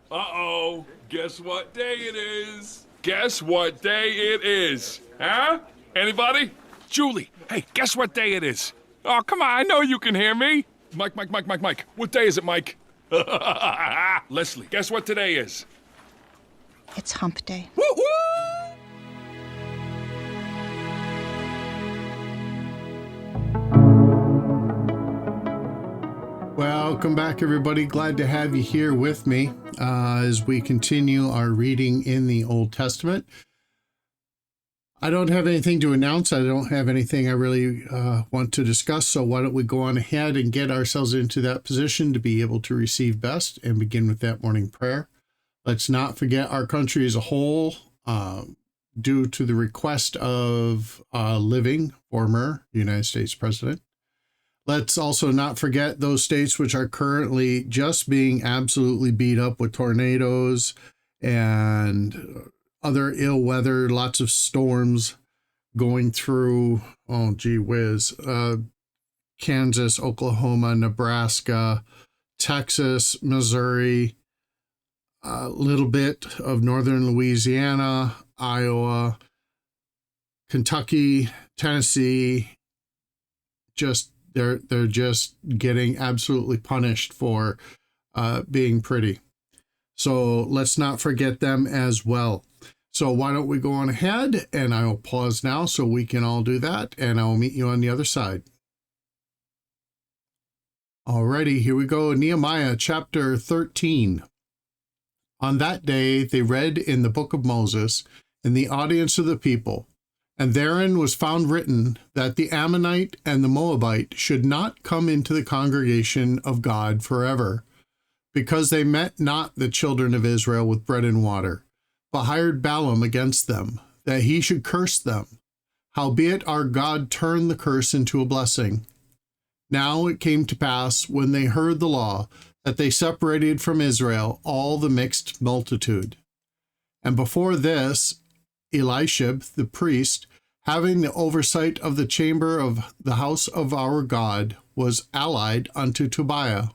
Uh-oh, guess what day it is? Guess what day it is? Huh? Anybody? Julie, hey, guess what day it is? Oh, come on, I know you can hear me. Mike. What day is it, Mike? Leslie, guess what today is? It's hump day. Woo-hoo! Welcome back, everybody. Glad to have you here with me as we continue our reading in the Old Testament. I don't have anything to announce. I don't have anything I really want to discuss. So why don't we go on ahead and get ourselves into that position to be able to receive best and begin with that morning prayer. Let's not forget our country as a whole, due to the request of living former United States president. Let's also not forget those states which are currently just being absolutely beat up with tornadoes and other ill weather, lots of storms going through, oh gee whiz, Kansas, Oklahoma, Nebraska, Texas, Missouri, a little bit of northern Louisiana, Iowa, Kentucky, Tennessee. They're just getting absolutely punished for being pretty. So let's not forget them as well. So why don't we go on ahead, and I will pause now so we can all do that, and I will meet you on the other side. Alrighty, here we go. Nehemiah chapter 13. On that day they read in the book of Moses in the audience of the people, and therein was found written that the Ammonite and the Moabite should not come into the congregation of God forever, because they met not the children of Israel with bread and water, but hired Balaam against them, that he should curse them. Howbeit our God turned the curse into a blessing. Now it came to pass, when they heard the law, that they separated from Israel all the mixed multitude. And before this, Eliashib the priest, having the oversight of the chamber of the house of our God, was allied unto Tobiah.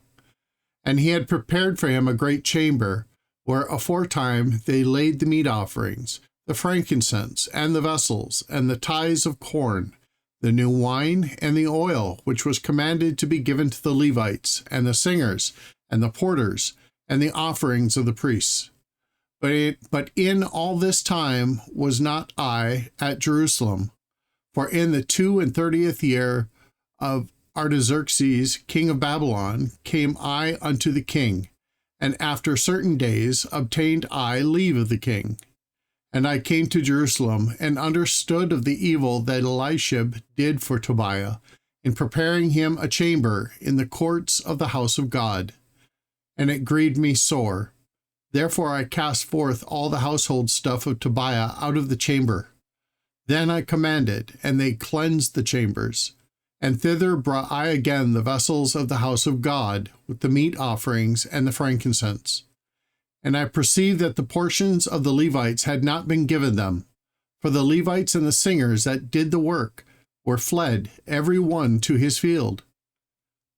And he had prepared for him a great chamber, where aforetime they laid the meat offerings, the frankincense, and the vessels, and the tithes of corn, the new wine, and the oil, which was commanded to be given to the Levites, and the singers, and the porters, and the offerings of the priests. But in all this time was not I at Jerusalem, for in the 32nd year of Artaxerxes, king of Babylon, came I unto the king, and after certain days obtained I leave of the king. And I came to Jerusalem, and understood of the evil that Eliashib did for Tobiah, in preparing him a chamber in the courts of the house of God. And it grieved me sore. Therefore I cast forth all the household stuff of Tobiah out of the chamber. Then I commanded, and they cleansed the chambers. And thither brought I again the vessels of the house of God, with the meat offerings and the frankincense. And I perceived that the portions of the Levites had not been given them, for the Levites and the singers that did the work were fled, every one to his field.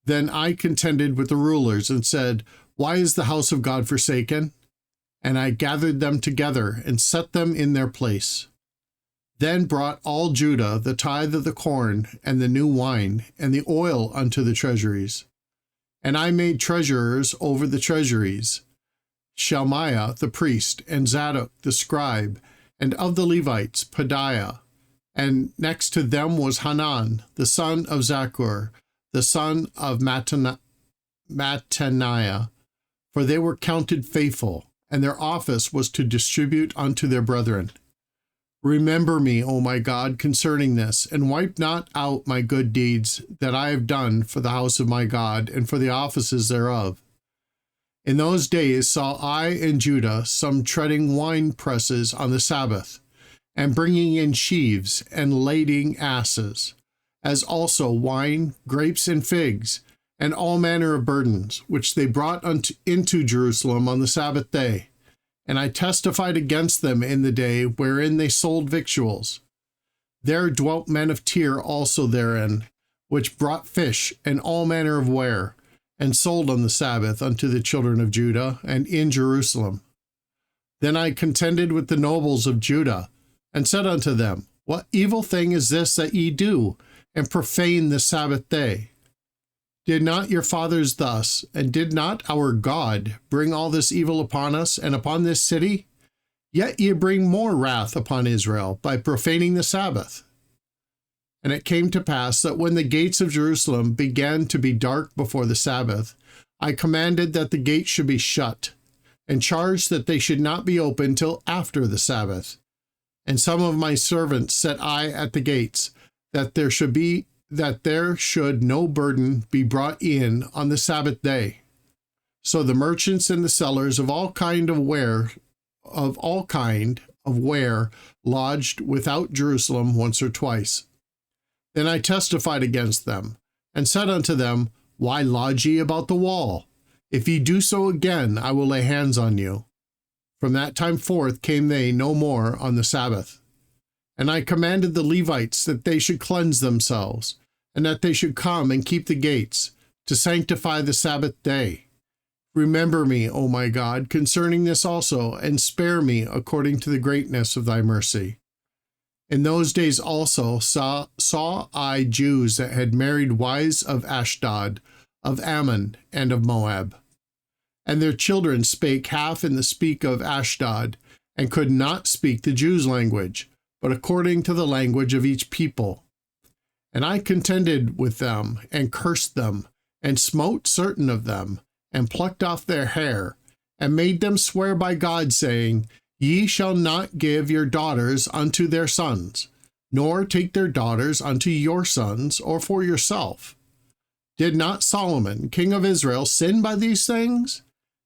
Then I contended with the rulers, and said, Why is the house of God forsaken? And I gathered them together, and set them in their place. Then brought all Judah the tithe of the corn, and the new wine, and the oil unto the treasuries. And I made treasurers over the treasuries, Shelmiah the priest, and Zadok the scribe, and of the Levites Pedaiah. And next to them was Hanan, the son of Zakkur, the son of Mattaniah, for they were counted faithful, and their office was to distribute unto their brethren. Remember me, O my God, concerning this, and wipe not out my good deeds that I have done for the house of my God, and for the offices thereof. In those days saw I in Judah some treading wine presses on the Sabbath, and bringing in sheaves, and lading asses, as also wine, grapes, and figs, and all manner of burdens, which they brought into Jerusalem on the Sabbath day. And I testified against them in the day wherein they sold victuals. There dwelt men of Tyre also therein, which brought fish and all manner of ware, and sold on the Sabbath unto the children of Judah and in Jerusalem. Then I contended with the nobles of Judah, and said unto them, What evil thing is this that ye do, and profane the Sabbath day? Did not your fathers thus, and did not our God bring all this evil upon us and upon this city? Yet ye bring more wrath upon Israel by profaning the Sabbath. And it came to pass that when the gates of Jerusalem began to be dark before the Sabbath, I commanded that the gates should be shut, and charged that they should not be opened till after the Sabbath. And some of my servants set I at the gates, that there should no burden be brought in on the Sabbath day. So the merchants and the sellers of all kind of ware lodged without Jerusalem once or twice. Then I testified against them, and said unto them, Why lodge ye about the wall? If ye do so again, I will lay hands on you. From that time forth came they no more on the Sabbath. And I commanded the Levites that they should cleanse themselves, and that they should come and keep the gates, to sanctify the Sabbath day. Remember me, O my God, concerning this also, and spare me according to the greatness of thy mercy. In those days also saw I Jews that had married wives of Ashdod, of Ammon, and of Moab. And their children spake half in the speak of Ashdod, and could not speak the Jews' language, but according to the language of each people. And I contended with them, and cursed them, and smote certain of them, and plucked off their hair, and made them swear by God, saying, Ye shall not give your daughters unto their sons, nor take their daughters unto your sons, or for yourself. Did not Solomon, king of Israel, sin by these things?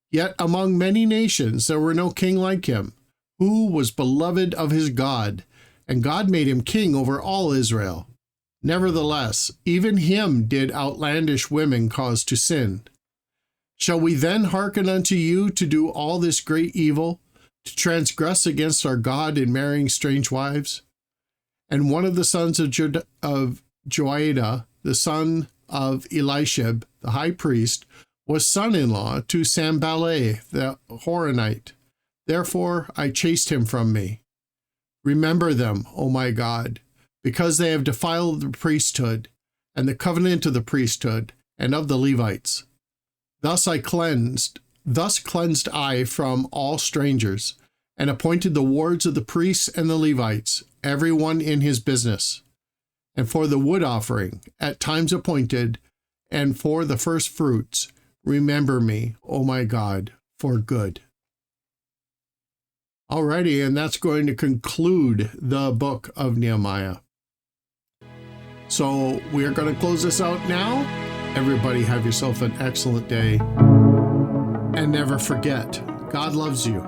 Yet among many nations there were no king like him, who was beloved of his God, and God made him king over all Israel. Nevertheless, even him did outlandish women cause to sin. Shall we then hearken unto you to do all this great evil, to transgress against our God in marrying strange wives? And one of the sons of Joiada, the son of Elishib, the high priest, was son-in-law to Sanballat the Horonite. Therefore I chased him from me. Remember them, O my God, because they have defiled the priesthood, and the covenant of the priesthood, and of the Levites. Thus cleansed I from all strangers, and appointed the wards of the priests and the Levites, every one in his business. And for the wood offering, at times appointed, and for the first fruits, remember me, O my God, for good. Alrighty, and that's going to conclude the book of Nehemiah. So we are going to close this out now. Everybody have yourself an excellent day. And never forget, God loves you.